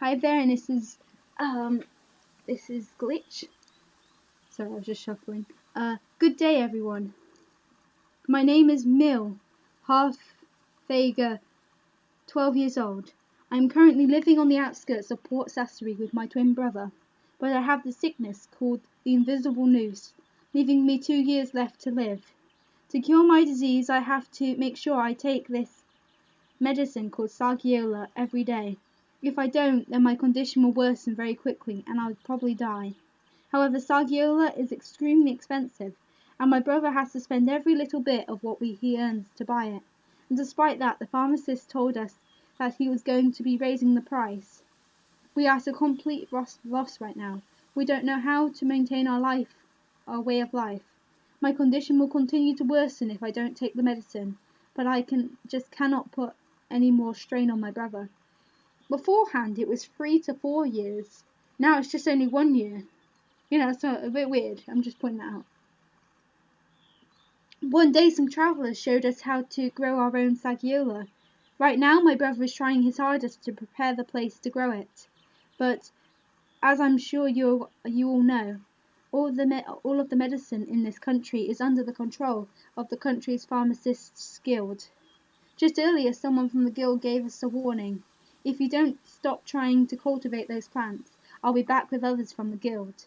Hi there, and this is Glitch. Sorry, I was just shuffling. Good day, everyone. My name is Mill, half Fager, 12 years old. I am currently living on the outskirts of Port Sassery with my twin brother, but I have the sickness called the invisible noose, leaving me 2 years left to live. To cure my disease, I have to make sure I take this medicine called Sargiola every day. If I don't, then my condition will worsen very quickly and I would probably die. However, Sargiola is extremely expensive, and my brother has to spend every little bit of what he earns to buy it. And despite that, the pharmacist told us that he was going to be raising the price. We are at a complete loss right now. We don't know how to maintain our way of life. My condition will continue to worsen if I don't take the medicine, but I cannot put any more strain on my brother. Beforehand, it was 3 to 4 years. Now it's just only 1 year. It's a bit weird. I'm just pointing that out. One day, some travellers showed us how to grow our own Sagiola. Right now, my brother is trying his hardest to prepare the place to grow it. But, as I'm sure you all know, all of the medicine in this country is under the control of the country's pharmacists' guild. Just earlier, someone from the guild gave us a warning. If you don't stop trying to cultivate those plants, I'll be back with others from the guild.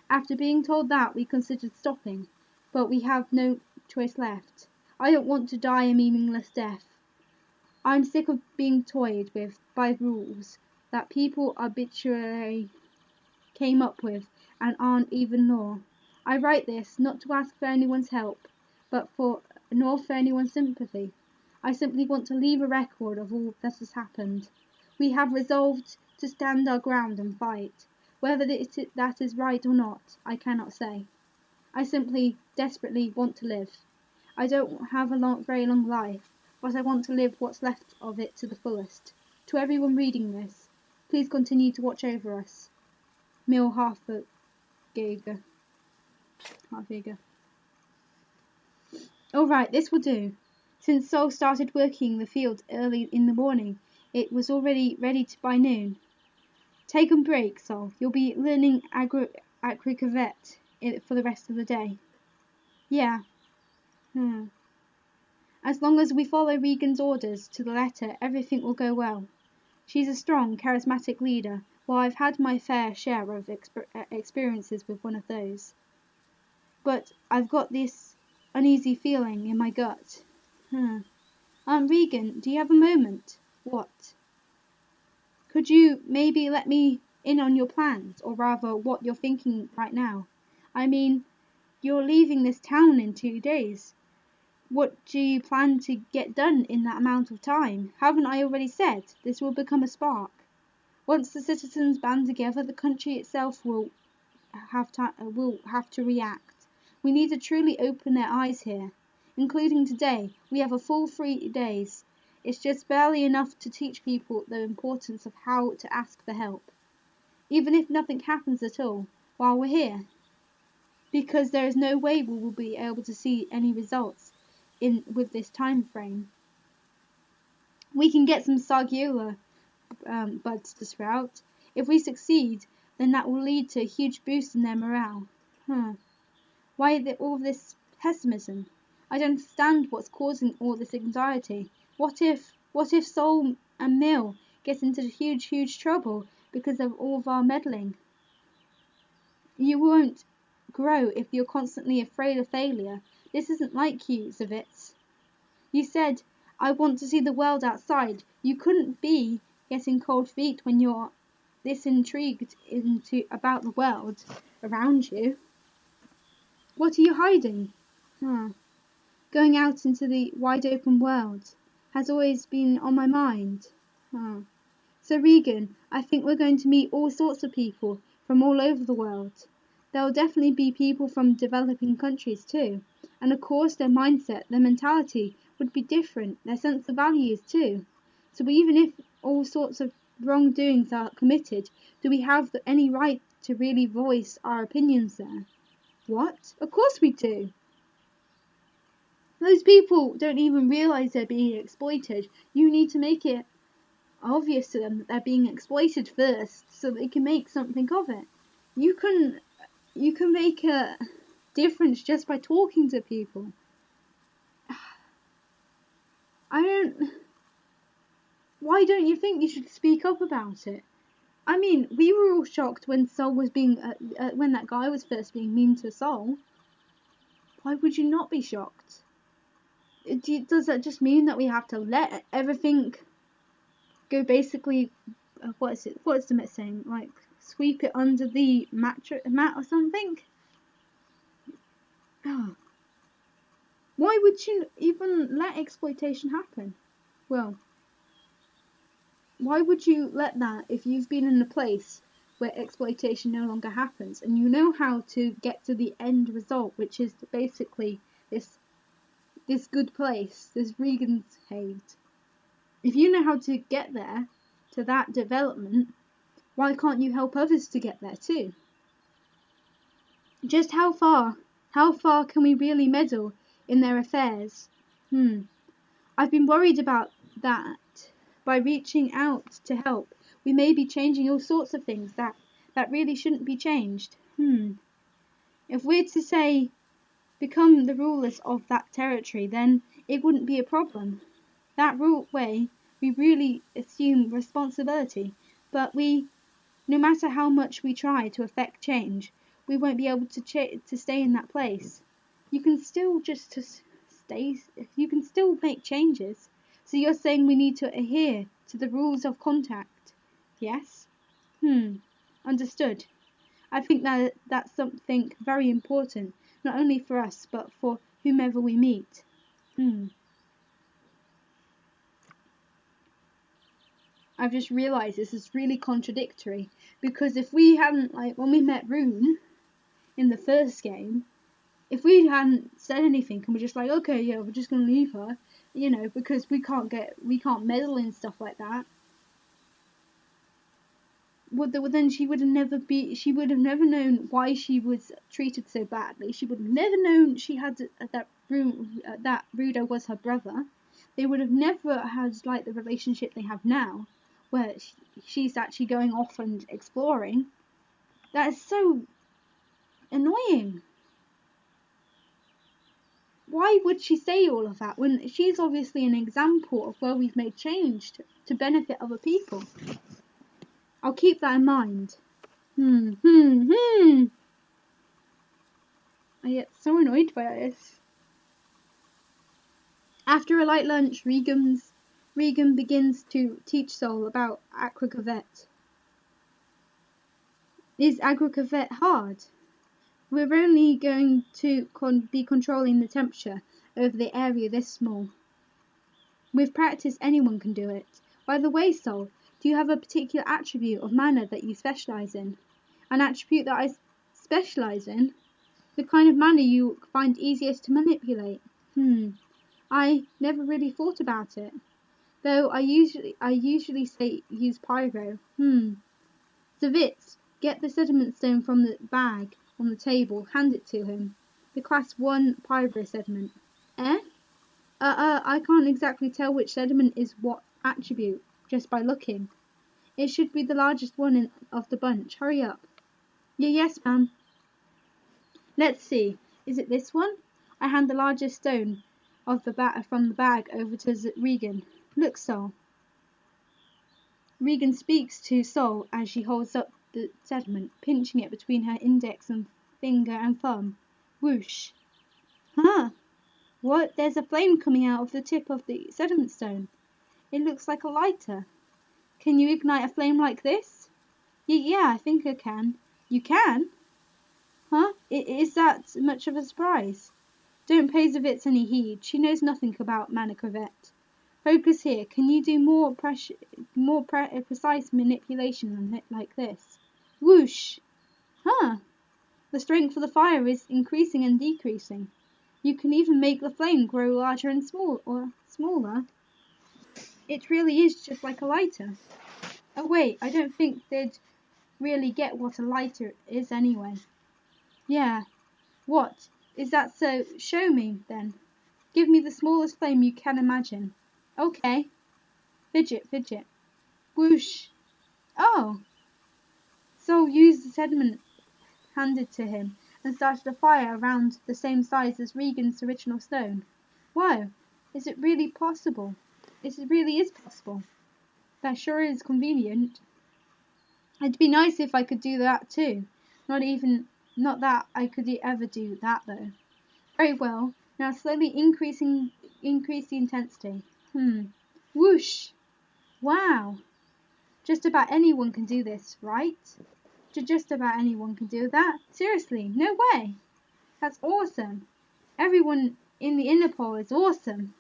After being told that, we considered stopping, but we have no choice left. I don't want to die a meaningless death. I'm sick of being toyed with by rules that people arbitrarily came up with and aren't even law. I write this not to ask for anyone's help, nor for anyone's sympathy. I simply want to leave a record of all that has happened. We have resolved to stand our ground and fight. Whether that is right or not, I cannot say. I simply, desperately want to live. I don't have a very long life, but I want to live what's left of it to the fullest. To everyone reading this, please continue to watch over us. Mill Half-Fager. Alright, this will do. Since Sol started working the field early in the morning, it was already ready by noon. Take a break, Sol. You'll be learning agricavet for the rest of the day. Yeah. As long as we follow Regan's orders to the letter, everything will go well. She's a strong, charismatic leader, while I've had my fair share of experiences with one of those. But I've got this uneasy feeling in my gut. Aunt Regan, do you have a moment? What? Could you maybe let me in on your plans, or rather what you're thinking right now? I mean, you're leaving this town in 2 days. What do you plan to get done in that amount of time? Haven't I already said this will become a spark? Once the citizens band together, the country itself will have to react. We need to truly open their eyes here. Including today, we have a full 3 days. It's just barely enough to teach people the importance of how to ask for help. Even if nothing happens at all while we're here. Because there is no way we will be able to see any results with this time frame. We can get some Sargiola buds to sprout. If we succeed, then that will lead to a huge boost in their morale. Why all this pessimism? I don't understand what's causing all this anxiety. What if Sol and Mill get into huge trouble because of all of our meddling? You won't grow if you're constantly afraid of failure. This isn't like you, Zavitz. You said, I want to see the world outside. You couldn't be getting cold feet when you're this intrigued about the world around you. What are you hiding? Going out into the wide open world has always been on my mind. So Regan, I think we're going to meet all sorts of people from all over the world. There will definitely be people from developing countries too. And of course their mindset, their mentality would be different, their sense of values too. So even if all sorts of wrongdoings are committed, do we have any right to really voice our opinions there? What? Of course we do. Those people don't even realise they're being exploited. You need to make it obvious to them that they're being exploited first so they can make something of it. You can make a difference just by talking to people. Why don't you think you should speak up about it? I mean, we were all shocked when Sol was being when that guy was first being mean to Sol. Why would you not be shocked? Does that just mean that we have to let everything go basically, what's the myth saying, like sweep it under the mat or something? Oh. Why would you even let exploitation happen? Well, why would you let that if you've been in a place where exploitation no longer happens and you know how to get to the end result, which is basically this good place, this Regan's Haven. If you know how to get there, to that development, why can't you help others to get there too? Just how far can we really meddle in their affairs? I've been worried about that. By reaching out to help, we may be changing all sorts of things that really shouldn't be changed. If we're to say, become the rulers of that territory, then it wouldn't be a problem. That way, we really assume responsibility, but no matter how much we try to affect change, we won't be able to stay in that place. You can still you can still make changes. So you're saying we need to adhere to the rules of contact? Yes? Understood. I think that's something very important, not only for us, but for whomever we meet. I've just realised this is really contradictory, because if we hadn't, like, when we met Rune in the first game, if we hadn't said anything and we're just like, okay, yeah, we're just going to leave her, because we can't meddle in stuff like that, then she would have never known why she was treated so badly. She would have never known she had that Rudo was her brother. They would have never had like the relationship they have now, where she's actually going off and exploring. That is so annoying. Why would she say all of that when she's obviously an example of where we've made change to benefit other people? I'll keep that in mind. I get so annoyed by this. After a light lunch, Regan begins to teach Sol about Agracavet. Is Agracavet hard? We're only going to be controlling the temperature over the area this small. With practice, anyone can do it. By the way, Sol, do you have a particular attribute of mana that you specialise in? An attribute that I specialise in? The kind of mana you find easiest to manipulate? I never really thought about it. Though I usually say use pyro. Zavitz, get the sediment stone from the bag on the table, hand it to him. The class 1 pyro sediment. Eh? I can't exactly tell which sediment is what attribute, just by looking. It should be the largest one of the bunch. Hurry up. Yes, ma'am. Let's see. Is it this one? I hand the largest stone of from the bag over to Regan. Look, Sol. Regan speaks to Sol as she holds up the sediment, pinching it between her index and finger and thumb. Whoosh. Huh? What? There's a flame coming out of the tip of the sediment stone. It looks like a lighter. Can you ignite a flame like this? Yeah, I think I can. You can? Huh? Is that much of a surprise? Don't pay Zavitz any heed. She knows nothing about Manacravet. Focus here. Can you do more precise manipulation like this? Whoosh! Huh? The strength of the fire is increasing and decreasing. You can even make the flame grow larger and smaller. It really is just like a lighter. Oh wait, I don't think they'd really get what a lighter is anyway. Yeah. What? Is that so? Show me, then. Give me the smallest flame you can imagine. Okay. Fidget. Whoosh! Oh! Sol used the sediment handed to him and started a fire around the same size as Regan's original stone. Whoa! Is it really possible? It really is possible. That sure is convenient. It'd be nice if I could do that too. Not that I could ever do that though. Very well. Now slowly increase the intensity. Whoosh! Wow! Just about anyone can do this, right? Just about anyone can do that. Seriously, no way. That's awesome. Everyone in the inner pole is awesome.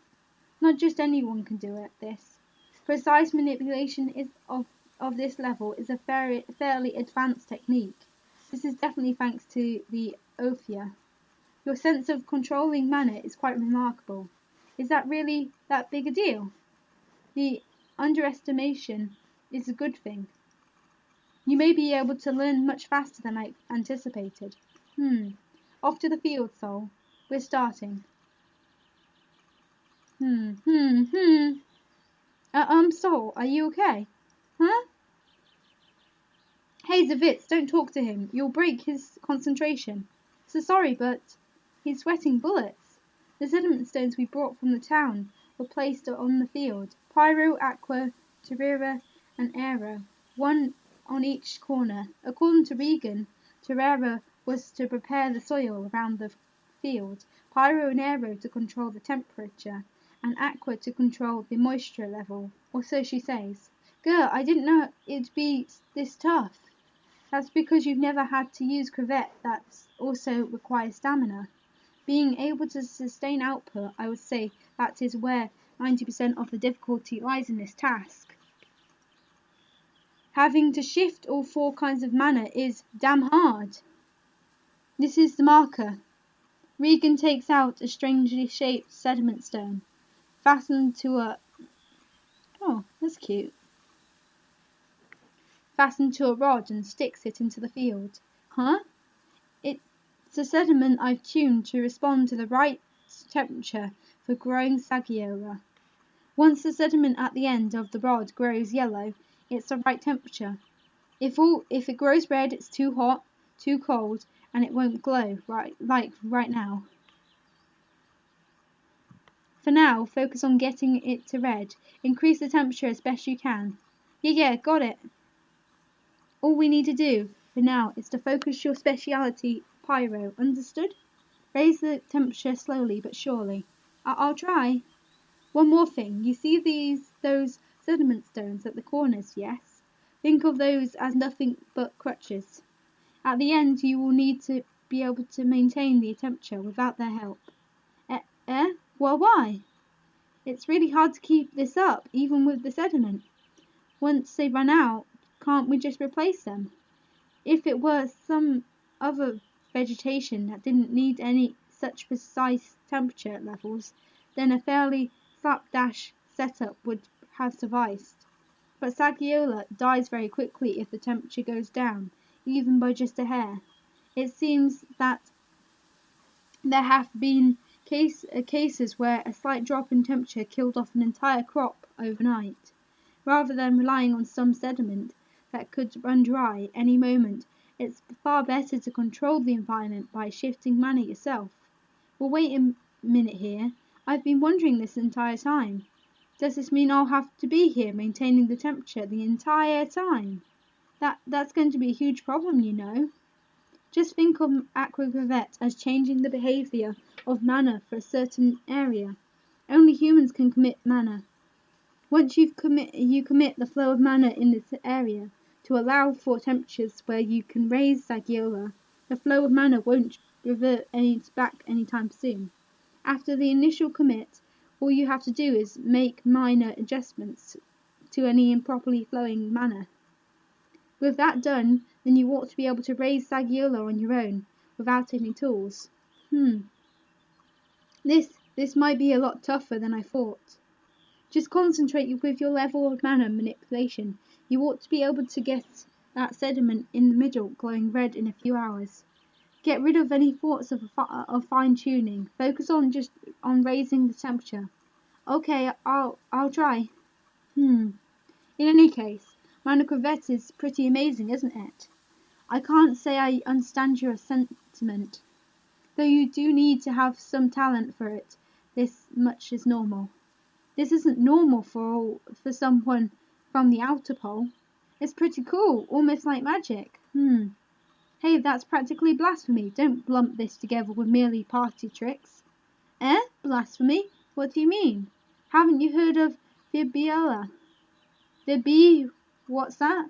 Not just anyone can do it. This precise manipulation of this level is a fairly advanced technique. This is definitely thanks to the Ophia. Your sense of controlling mana is quite remarkable. Is that really that big a deal? The underestimation is a good thing. You may be able to learn much faster than I anticipated. Off to the field, Sol. We're starting. Sol, are you okay? Huh? Hey, Zavitz, don't talk to him. You'll break his concentration. So sorry, but he's sweating bullets. The sediment stones we brought from the town were placed on the field. Pyro, Aqua, Terrera, and Aero. One on each corner. According to Regan, Terrera was to prepare the soil around the field, Pyro and Aero to control the temperature, and Aqua to control the moisture level, or so she says. Girl, I didn't know it'd be this tough. That's because you've never had to use Crevette that also requires stamina. Being able to sustain output, I would say that is where 90% of the difficulty lies in this task. Having to shift all 4 kinds of mana is damn hard. This is the marker. Regan takes out a strangely shaped sediment stone, fastened to a... Oh, that's cute. Fastened to a rod and sticks it into the field. Huh? It's a sediment I've tuned to respond to the right temperature for growing Sagiola. Once the sediment at the end of the rod grows yellow, it's the right temperature. If it grows red, it's too hot, too cold, and it won't glow right now. For now, focus on getting it to red. Increase the temperature as best you can. Yeah, got it. All we need to do for now is to focus your speciality, Pyro. Understood? Raise the temperature slowly but surely. I'll try. One more thing. You see those sediment stones at the corners, yes? Think of those as nothing but crutches. At the end, you will need to be able to maintain the temperature without their help. Well, why? It's really hard to keep this up, even with the sediment. Once they run out, can't we just replace them? If it were some other vegetation that didn't need any such precise temperature levels, then a fairly slapdash setup would have sufficed. But Sagiola dies very quickly if the temperature goes down, even by just a hair. It seems that there have been cases where a slight drop in temperature killed off an entire crop overnight. Rather than relying on some sediment that could run dry any moment, it's far better to control the environment by shifting mana yourself. Well, wait a minute here. I've been wondering this entire time. Does this mean I'll have to be here maintaining the temperature the entire time? That's going to be a huge problem, you know. Just think of Aqua Gravette as changing the behaviour of mana for a certain area. Only humans can commit mana. Once you commit the flow of mana in this area to allow for temperatures where you can raise Sagiola. The flow of mana won't revert back anytime soon. After the initial commit, all you have to do is make minor adjustments to any improperly flowing mana. With that done, then you ought to be able to raise Sagiola on your own, without any tools. This might be a lot tougher than I thought. Just concentrate with your level of mana manipulation. You ought to be able to get that sediment in the middle glowing red in a few hours. Get rid of any thoughts of fine-tuning. Focus on raising the temperature. Okay, I'll try. In any case, Mana Corvette is pretty amazing, isn't it? I can't say I understand your sentiment, though you do need to have some talent for it. This much is normal. This isn't normal for someone from the outer pole. It's pretty cool, almost like magic. Hey, that's practically blasphemy. Don't lump this together with merely party tricks. Eh? Blasphemy? What do you mean? Haven't you heard of Fibiola? What's that?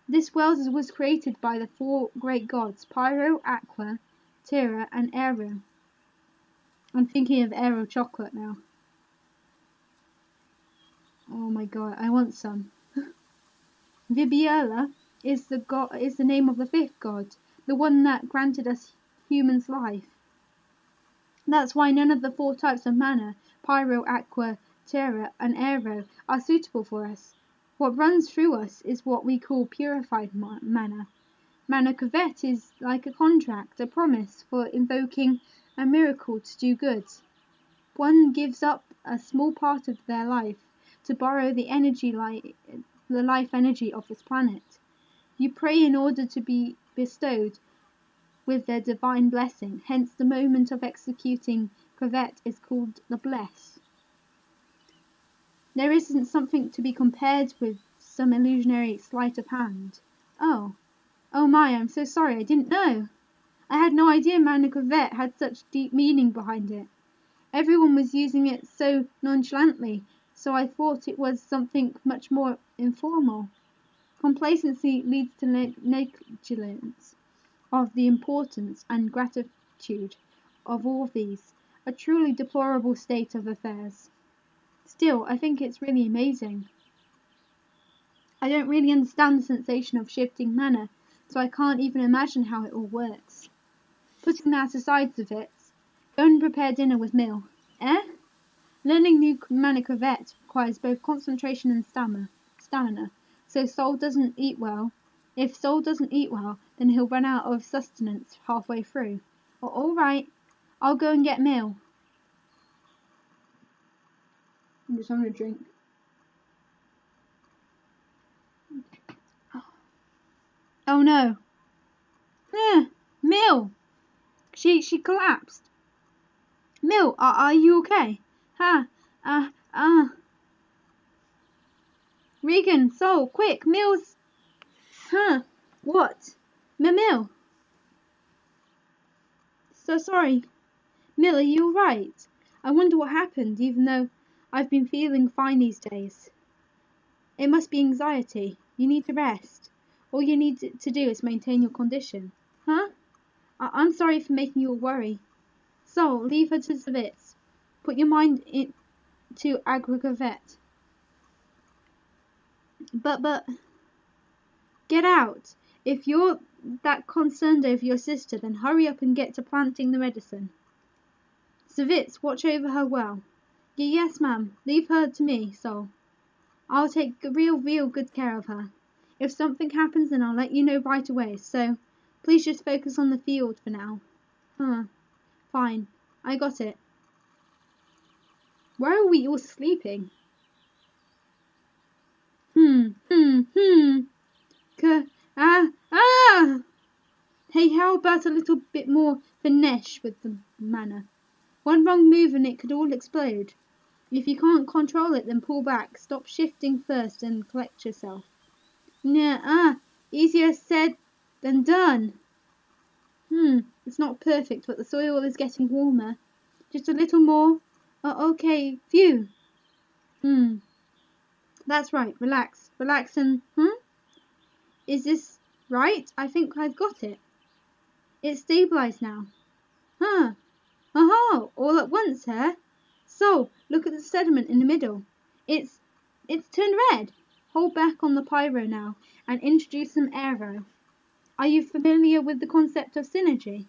This world was created by the four great gods, Pyro, Aqua, Terra, and Aero. I'm thinking of Aero chocolate now. Oh my god, I want some. Vibiola is the name of the fifth god, the one that granted us humans life. That's why none of the four types of mana, Pyro, Aqua, Terra, and Aero, are suitable for us. What runs through us is what we call purified mana. Mana Corvette is like a contract, a promise for invoking a miracle to do good. One gives up a small part of their life to borrow the life energy of this planet. You pray in order to be bestowed with their divine blessing, hence the moment of executing Corvette is called the bless. There isn't something to be compared with some illusionary sleight of hand. Oh my, I'm so sorry, I didn't know. I had no idea Mana Corvette had such deep meaning behind it. Everyone was using it so nonchalantly, so I thought it was something much more informal. Complacency leads to negligence of the importance and gratitude of all these, a truly deplorable state of affairs. Still, I think it's really amazing. I don't really understand the sensation of shifting mana, so I can't even imagine how it all works. Putting that aside, Zavitz, go and prepare dinner with Mill. Eh? Learning new Mana Corvette requires both concentration and stamina, so Sol doesn't eat well. If Sol doesn't eat well, then he'll run out of sustenance halfway through. Alright, I'll go and get Mill. I'm just having a drink. Oh no. Mill! She collapsed. Mill, are you okay? Regan, Sol, quick, Mill's... What? Mill? So sorry. Mill, are you alright? I wonder what happened, even though I've been feeling fine these days. It must be anxiety. You need to rest. All you need to do is maintain your condition. I'm sorry for making you all worry. Sol, leave her to Zavitz. Put your mind into Agravavet. But... Get out. If you're that concerned over your sister, then hurry up and get to planting the medicine. Zavitz, watch over her well. Yes, ma'am. Leave her to me, Sol. I'll take real good care of her. If something happens, then I'll let you know right away, so please just focus on the field for now. Fine. I got it. Why are we all sleeping? Hey, how about a little bit more finesse with the mana? One wrong move and it could all explode. If you can't control it, then pull back. Stop shifting first and collect yourself. Easier said than done. It's not perfect, but the soil is getting warmer. Just a little more. Okay, phew. That's right, relax and, Is this right? I think I've got it. It's stabilized now. All at once, eh? So, look at the sediment in the middle. It's turned red. Hold back on the pyro now and introduce some aero. Are you familiar with the concept of synergy?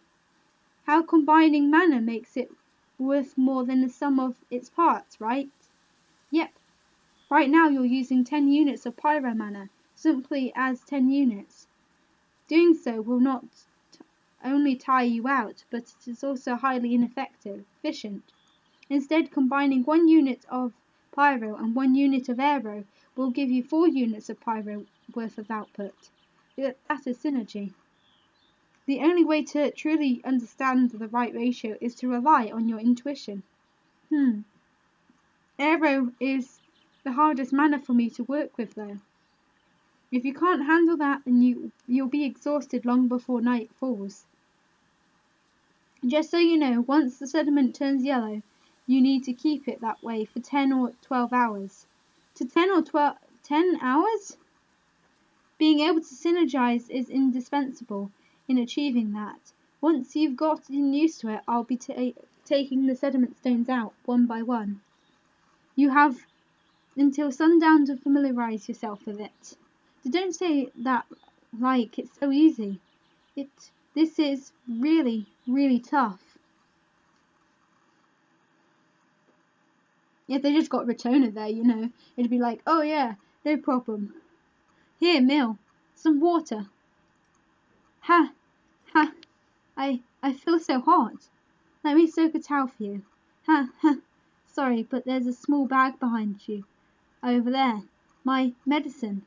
How combining mana makes it worth more than the sum of its parts, right? Yep. Right now you're using 10 units of pyro mana, simply as 10 units. Doing so will not only tire you out, but it is also highly efficient. Instead, combining 1 unit of pyro and 1 unit of aero will give you 4 units of pyro worth of output. That is synergy. The only way to truly understand the right ratio is to rely on your intuition. Aero is the hardest mana for me to work with, though. If you can't handle that, then you'll be exhausted long before night falls. Just so you know, once the sediment turns yellow, you need to keep it that way for 10 or 12 hours. To 10 hours? Being able to synergize is indispensable in achieving that. Once you've gotten used to it, I'll be taking the sediment stones out one by one. You have until sundown to familiarize yourself with it. Don't say that like it's so easy. This is really, really tough. If they just got Retona there, you know, it'd be like, oh yeah, no problem. Here, Mill, some water. Ha, ha, I feel so hot. Let me soak a towel for you. Ha, ha, sorry, but there's a small bag behind you. Over there, my medicine.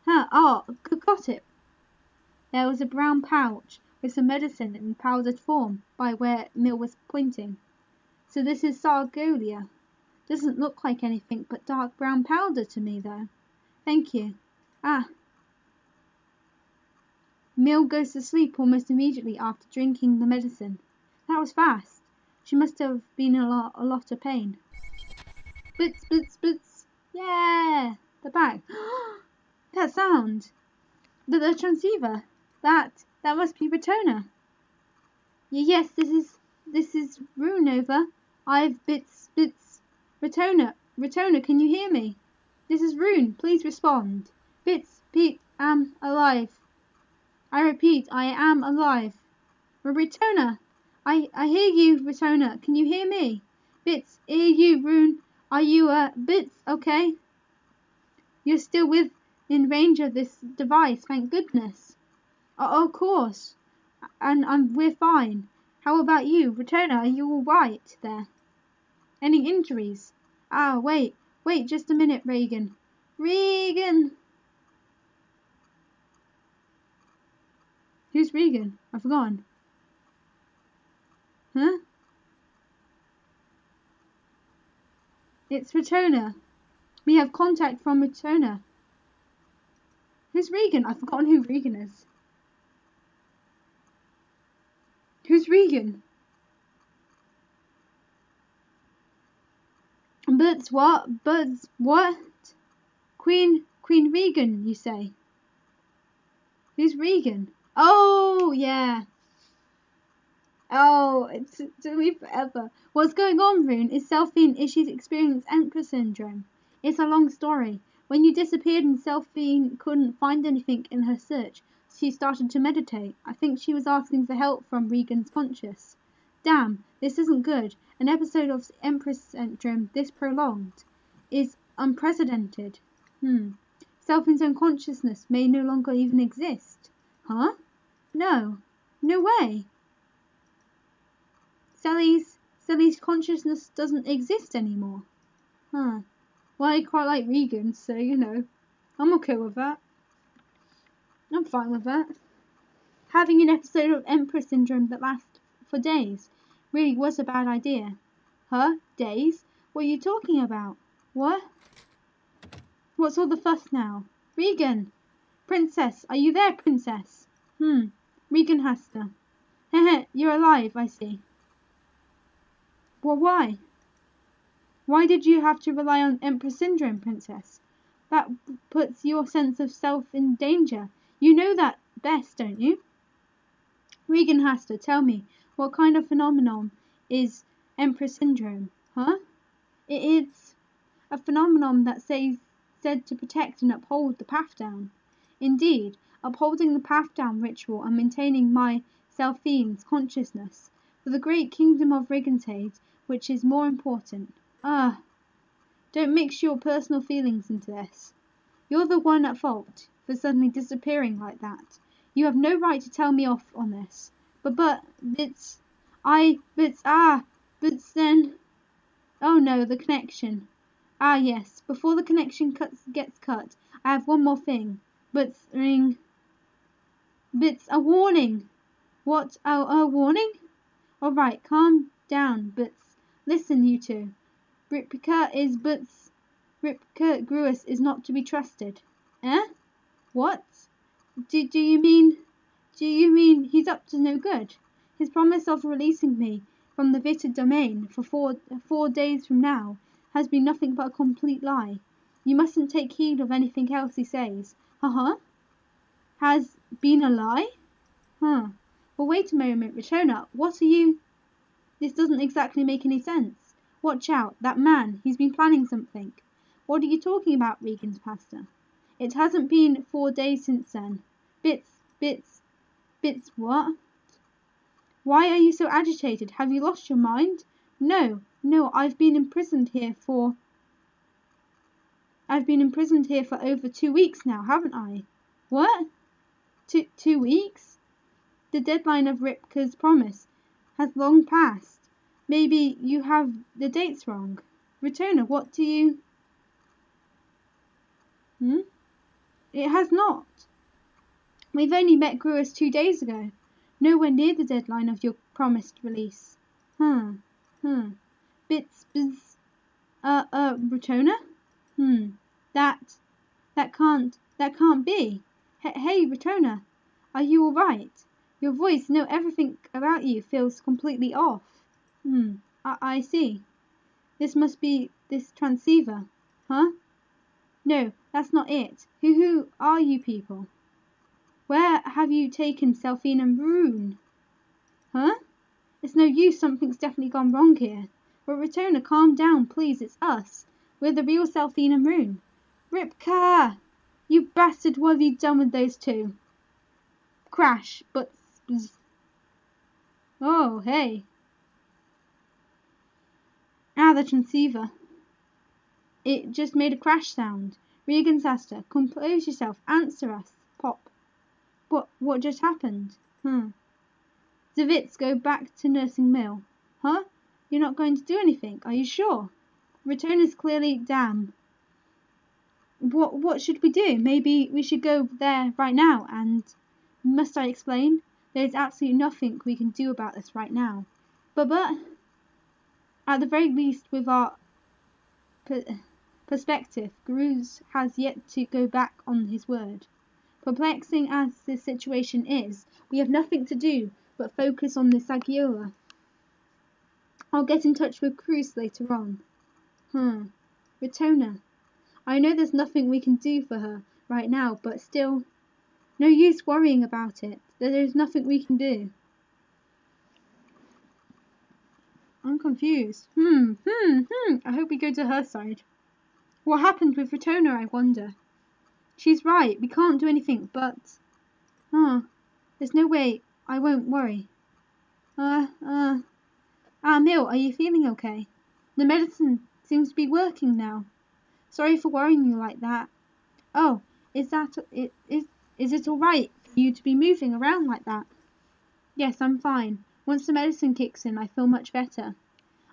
Ha, oh, got it. There was a brown pouch with some medicine in powdered form by where Mill was pointing. So this is Sargolia. Doesn't look like anything but dark brown powder to me, though. Thank you. Ah. Mill goes to sleep almost immediately after drinking the medicine. That was fast. She must have been in a lot of pain. Blitz, blitz, blitz. Yeah! The bag. That sound. The transceiver. That must be Retona. Yes, this is Rune over. I've bits. Retona, can you hear me? This is Rune. Please respond. Pete, am alive. I repeat, I am alive. Retona, I hear you, Retona. Can you hear me? Bits, hear you, Rune. Are you, Bits, okay? You're still within range of this device, thank goodness. Oh, of course. And we're fine. How about you? Retona, are you alright there? Any injuries? Ah, wait just a minute, Regan. Regan! Who's Regan? I've forgotten. Huh? It's Retona. We have contact from Retona. Who's Regan? I've forgotten who Regan is. Who's Regan? But what? Queen Regan, you say? Who's Regan? Oh, yeah. Oh, it took me forever. What's going on, Rune? Is she's experienced Emperor Syndrome. It's a long story. When you disappeared and Selphine couldn't find anything in her search, she started to meditate. I think she was asking for help from Regan's conscious. Damn, this isn't good. An episode of Empress Syndrome this prolonged is unprecedented. Selphine's own consciousness may no longer even exist. Huh? No way. Sally's consciousness doesn't exist anymore. Huh. Well, I quite like Regan, so, you know, I'm okay with that. I'm fine with that. Having an episode of Emperor Syndrome that lasts for days really was a bad idea. Huh? Days? What are you talking about? What? What's all the fuss now? Regan! Princess! Are you there, Princess? Regan Haster. Heh, you're alive, I see. Well, why? Why did you have to rely on Emperor Syndrome, Princess? That puts your sense of self in danger. You know that best, don't you? Regan Haster, tell me, what kind of phenomenon is Emperor Syndrome? Huh? It's a phenomenon that's said to protect and uphold the Path Down. Indeed, upholding the Path Down ritual and maintaining my Selphine's consciousness for the great kingdom of Rigantade, which is more important. Don't mix your personal feelings into this. You're the one at fault for suddenly disappearing like that. You have no right to tell me off on this. But then... Oh no, the connection. Ah, yes. Before the connection gets cut, I have one more thing. Bits ring. Bits a warning. What? A warning? All right, calm down, Bits. Listen, you two. Ripka Gruis is not to be trusted. Eh? What? Do you mean? Do you mean he's up to no good? His promise of releasing me from the Vitted domain for four days from now has been nothing but a complete lie. You mustn't take heed of anything else he says. Has been a lie? Huh. Well, wait a moment, Retona. What are you? This doesn't exactly make any sense. Watch out, that man, he's been planning something. What are you talking about, Regan's pastor? It hasn't been 4 days since then. Bits, what? Why are you so agitated? Have you lost your mind? No, I've been imprisoned here for over 2 weeks now, haven't I? What? 2 weeks? The deadline of Ripka's promise has long passed. Maybe you have the dates wrong. Retona, what do you... It has not. We've only met Gruis 2 days ago. Nowhere near the deadline of your promised release. Bits, Retona? That can't be. Hey, Retona, are you all right? Your voice, no, everything about you feels completely off. I see. This must be this transceiver, huh? No, that's not it. Who are you people? Where have you taken Selphine and Rune? Huh? It's no use, something's definitely gone wrong here. But Retona, calm down, please, it's us. We're the real Selphine and Rune. Ripka! You bastard, what have you done with those two? Crash, but... Oh, hey. Ah, the transceiver. It just made a crash sound. Regan Saster, compose yourself, answer us. Pop. What just happened? Zavitz, go back to nursing Mill. Huh? You're not going to do anything, are you sure? Return is clearly damn. What should we do? Maybe we should go there right now and... Must I explain? There's absolutely nothing we can do about this right now. But at the very least, with our perspective, Gruz has yet to go back on his word. Perplexing as this situation is, we have nothing to do but focus on this Agiola. I'll get in touch with Cruz later on. Retona. I know there's nothing we can do for her right now, but still, no use worrying about it. There's nothing we can do. I'm confused. I hope we go to her side. What happened with Retona, I wonder? She's right, we can't do anything, but... there's no way I won't worry. Mill, are you feeling okay? The medicine seems to be working now. Sorry for worrying you like that. Oh, is it all right for you to be moving around like that? Yes, I'm fine. Once the medicine kicks in, I feel much better.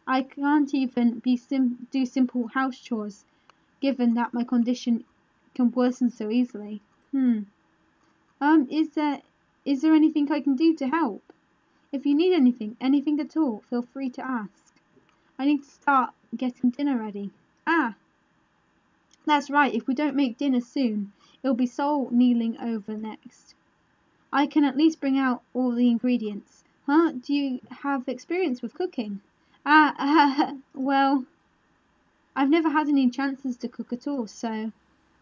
I can't even do simple house chores, given that my condition can worsen so easily. Is there anything I can do to help? If you need anything at all, feel free to ask. I need to start getting dinner ready. Ah, that's right, if we don't make dinner soon, it'll be Sol kneeling over next. I can at least bring out all the ingredients. Do you have experience with cooking? Well, I've never had any chances to cook at all, so...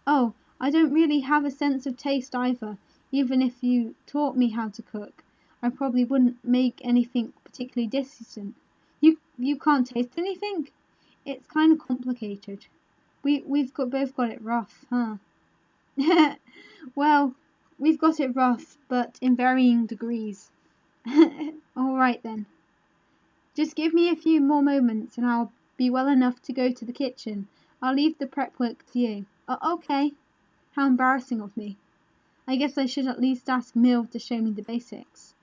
Oh, I don't really have a sense of taste either. Even if you taught me how to cook, I probably wouldn't make anything particularly decent. You can't taste anything? It's kind of complicated. We've both got it rough, huh? Well, we've got it rough, but in varying degrees. All right then. Just give me a few more moments and I'll be well enough to go to the kitchen. I'll leave the prep work to you. Okay. How embarrassing of me. I guess I should at least ask Mill to show me the basics.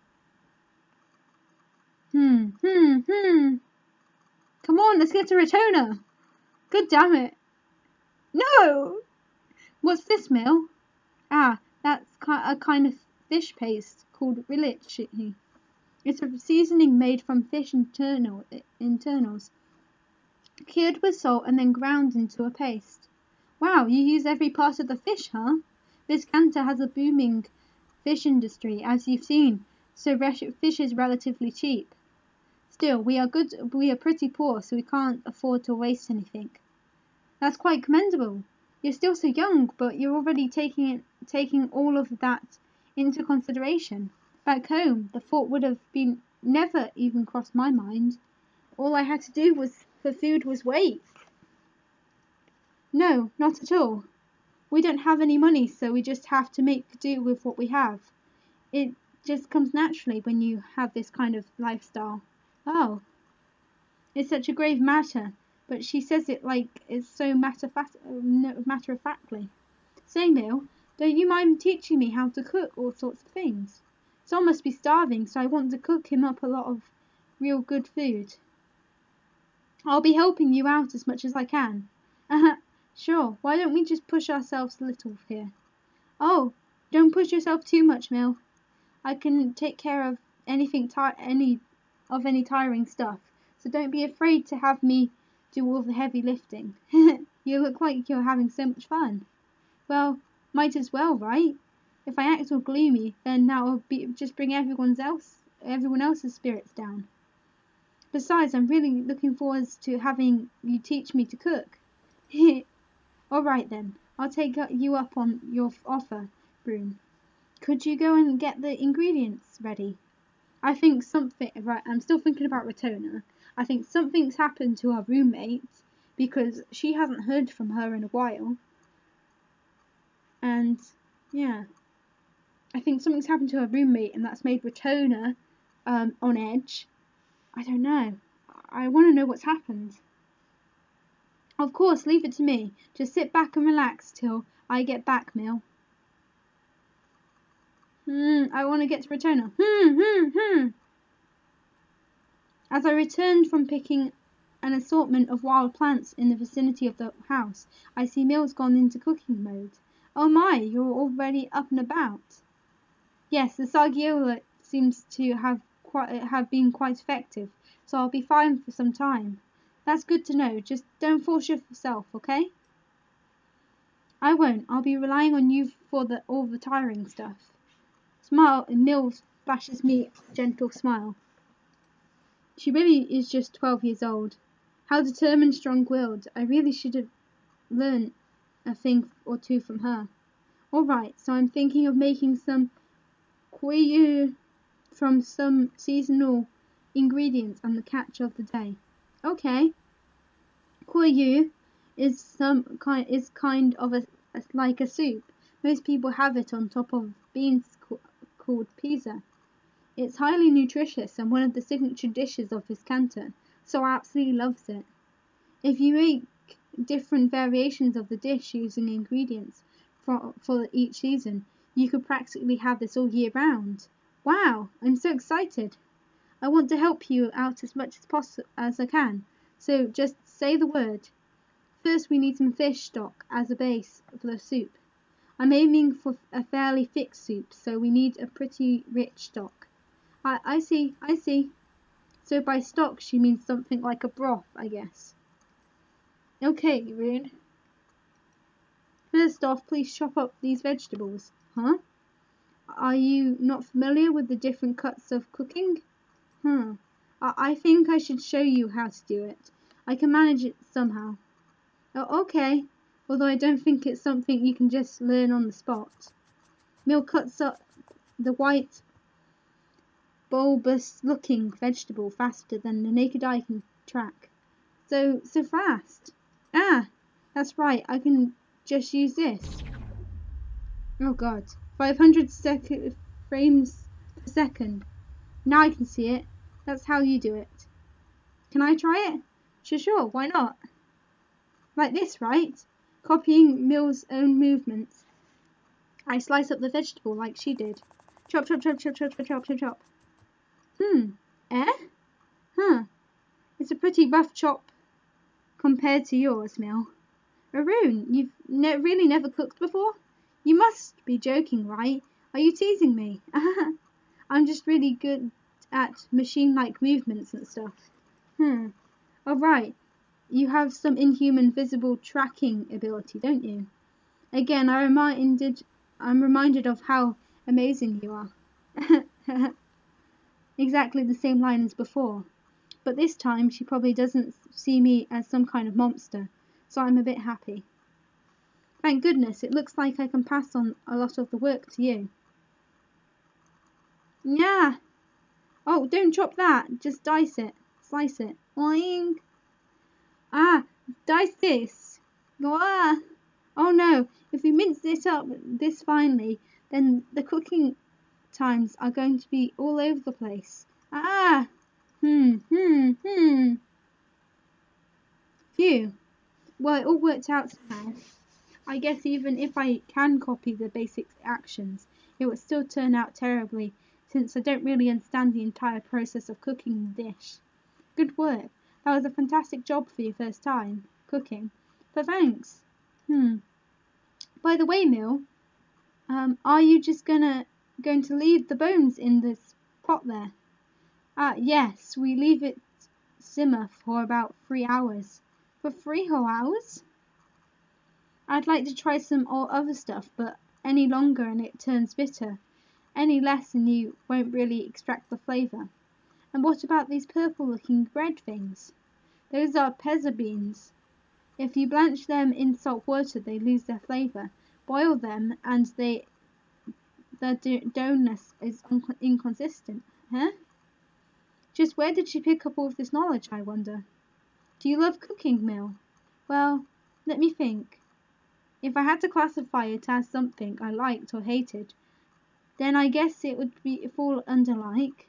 Come on, let's get to Retona. Good damn it. No! What's this, Mill? Ah, that's a kind of fish paste called relish. It's a seasoning made from fish internals, cured with salt and then ground into a paste. Wow, you use every part of the fish, huh? This canter has a booming fish industry, as you've seen, so fish is relatively cheap. Still, we are pretty poor, so we can't afford to waste anything. That's quite commendable. You're still so young, but you're already taking all of that into consideration. Back home, the thought would have been never even crossed my mind. All I had to do for food was wait. No, not at all. We don't have any money, so we just have to make do with what we have. It just comes naturally when you have this kind of lifestyle. Oh, it's such a grave matter, but she says it like it's so matter of factly. Say, Mill, don't you mind teaching me how to cook all sorts of things? Sol must be starving, so I want to cook him up a lot of real good food. I'll be helping you out as much as I can. Sure, why don't we just push ourselves a little here? Oh, don't push yourself too much, Mill. I can take care of any tiring stuff, so don't be afraid to have me do all the heavy lifting. You look like you're having so much fun. Well, might as well, right? If I act all gloomy, then that'll just bring everyone else's spirits down. Besides, I'm really looking forward to having you teach me to cook. All right then, I'll take you up on your offer, Broom. Could you go and get the ingredients ready? Right, I'm still thinking about Ratona. I think something's happened to our roommate, because she hasn't heard from her in a while. And, yeah. I think something's happened to her roommate, and that's made Ratona, on edge. I don't know. I want to know what's happened. Of course, leave it to me. Just sit back and relax till I get back, Mill. I want to get to Ratona. As I returned from picking an assortment of wild plants in the vicinity of the house, I see Mill's gone into cooking mode. Oh my, you're already up and about. Yes, the Sargiola seems to have been quite effective, so I'll be fine for some time. That's good to know. Just don't force yourself, okay? I won't. I'll be relying on you for all the tiring stuff. Smile, and Mills flashes me a gentle smile. She really is just 12 years old. How determined, strong-willed. I really should have learned a thing or two from her. All right, so I'm thinking of making some cuisine from some seasonal ingredients and the catch of the day. Okay. Cuisine is kind of like a soup. Most people have it on top of beans called pizza. It's highly nutritious and one of the signature dishes of his canton, so I absolutely loves it. If you make different variations of the dish using ingredients for each season, you could practically have this all year round. Wow, I'm so excited. I want to help you out as much as I can, so just say the word. First, we need some fish stock as a base for the soup. I'm aiming for a fairly thick soup, so we need a pretty rich stock. I see. So by stock she means something like a broth, I guess. Okay, Rune. First off, please chop up these vegetables. Huh? Are you not familiar with the different cuts of cooking? I think I should show you how to do it. I can manage it somehow. Oh, okay. Although I don't think it's something you can just learn on the spot. Mill cuts up the white, bulbous-looking vegetable faster than the naked eye can track. So fast. Ah, that's right. I can just use this. Oh God, 500 frames per second. Now I can see it. That's how you do it. Can I try it? Sure, why not? Like this, right? Copying Mill's own movements. I slice up the vegetable like she did. Chop, chop, chop, chop, chop, chop, chop, chop, chop. Eh? It's a pretty rough chop compared to yours, Mill. Arun, you've really never cooked before? You must be joking, right? Are you teasing me? I'm just really good at machine-like movements and stuff. Oh right, you have some inhuman visible tracking ability, don't you? Again, I'm reminded of how amazing you are. Exactly the same line as before. But this time she probably doesn't see me as some kind of monster, so I'm a bit happy. Thank goodness, it looks like I can pass on a lot of the work to you. Yeah. Oh, don't chop that. Just dice it. Slice it. Oink. Ah, dice this. Ah. Oh no, if we mince it up this finely, then the cooking times are going to be all over the place. Ah. Phew. Well, it all worked out somehow. I guess even if I can copy the basic actions, it would still turn out terribly, since I don't really understand the entire process of cooking the dish. Good work. That was a fantastic job for your first time cooking. But thanks. By the way, Mill, are you just going to leave the bones in this pot there? Yes, we leave it simmer for about 3 hours. For 3 whole hours? I'd like to try some other stuff, but any longer and it turns bitter. Any less and you won't really extract the flavour. And what about these purple-looking bread things? Those are pezza beans. If you blanch them in salt water, they lose their flavour. Boil them, and the doughness is inconsistent. Huh? Just where did she pick up all this knowledge, I wonder? Do you love cooking, Mill? Well, let me think. If I had to classify it as something I liked or hated, then I guess it would fall under like.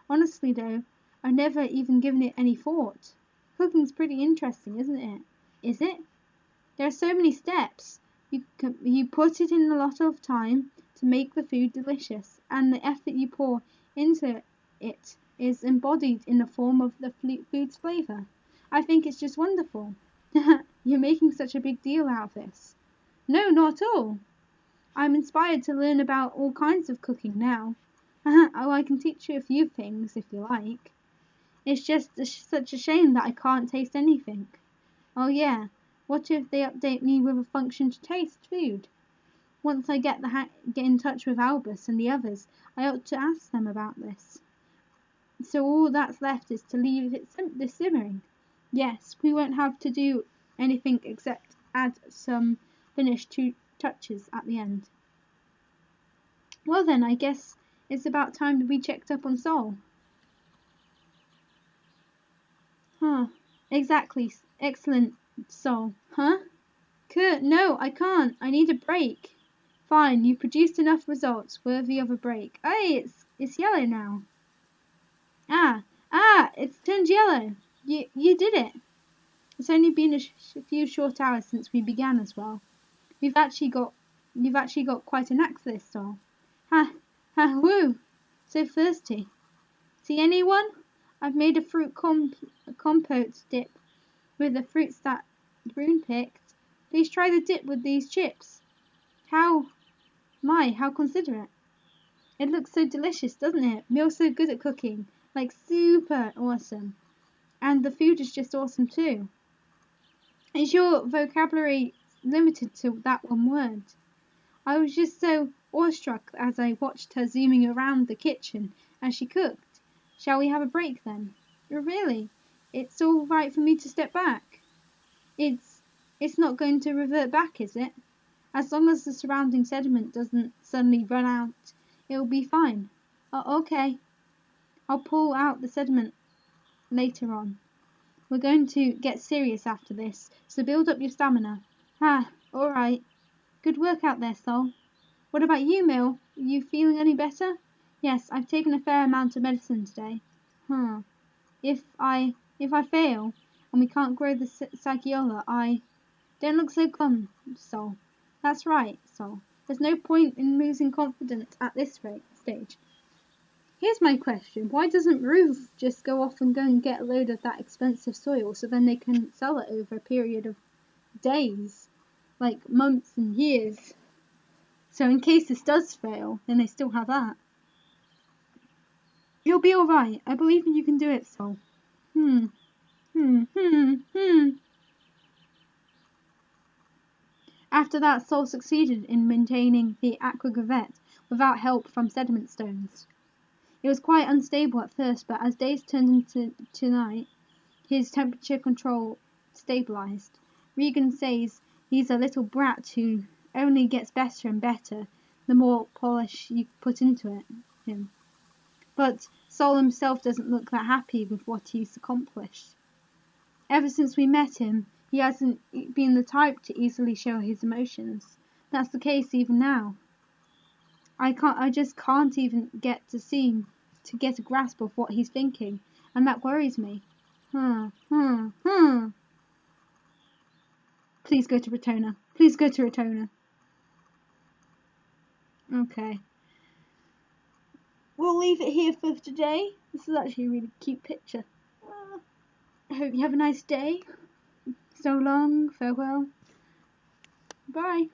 Honestly though, I've never even given it any thought. Cooking's pretty interesting, isn't it? Is it? There are so many steps. You put it in a lot of time to make the food delicious, and the effort you pour into it is embodied in the form of the food's flavour. I think it's just wonderful. You're making such a big deal out of this. No, not at all. I'm inspired to learn about all kinds of cooking now. Oh, I can teach you a few things if you like. It's just such a shame that I can't taste anything. Oh yeah, what if they update me with a function to taste food? Once I get in touch with Albus and the others, I ought to ask them about this. So all that's left is to leave it simmering. Yes, we won't have to do anything except add some finished touches at the end. Well then, I guess it's about time we checked up on Sol. Exactly. Excellent, Sol. Kurt, no, I can't. I need a break. Fine, you produced enough results worthy of a break. Hey, it's yellow now. It's turned yellow. You did it. It's only been a few short hours since we began as well. You've actually got quite a knack for this, Sol. Woo! So thirsty. See anyone? I've made a fruit compote dip with the fruits that Brune picked. Please try the dip with these chips. How considerate. It looks so delicious, doesn't it? Mill's so good at cooking. Like super awesome. And the food is just awesome too. Is your vocabulary limited to that one word? I was just so awestruck as I watched her zooming around the kitchen as she cooked. Shall we have a break then? Really? It's all right for me to step back? It's not going to revert back, is it? As long as the surrounding sediment doesn't suddenly run out, it'll be fine. Oh, okay. I'll pull out the sediment later on. We're going to get serious after this, so build up your stamina. All right. Good work out there, Sol. What about you, Mill? Are you feeling any better? Yes, I've taken a fair amount of medicine today. If I fail, and we can't grow the Sagiola, I... Don't look so glum, Sol. That's right, Sol. There's no point in losing confidence at this stage. Here's my question. Why doesn't Ruth just go off and go and get a load of that expensive soil so then they can sell it over a period of days? like months and years. So in case this does fail, then they still have that. You'll be alright. I believe you can do it, Sol. Hmm. After that, Sol succeeded in maintaining the aquagravette without help from sediment stones. It was quite unstable at first, but as days turned into night, his temperature control stabilized. Regan says he's a little brat who only gets better and better the more polish you put into him. But Sol himself doesn't look that happy with what he's accomplished. Ever since we met him, he hasn't been the type to easily show his emotions. That's the case even now. I just can't even get to get a grasp of what he's thinking, and that worries me. Please go to Ratona. Please go to Ratona. Okay. We'll leave it here for today. This is actually a really cute picture. I hope you have a nice day. So long. Farewell. Bye.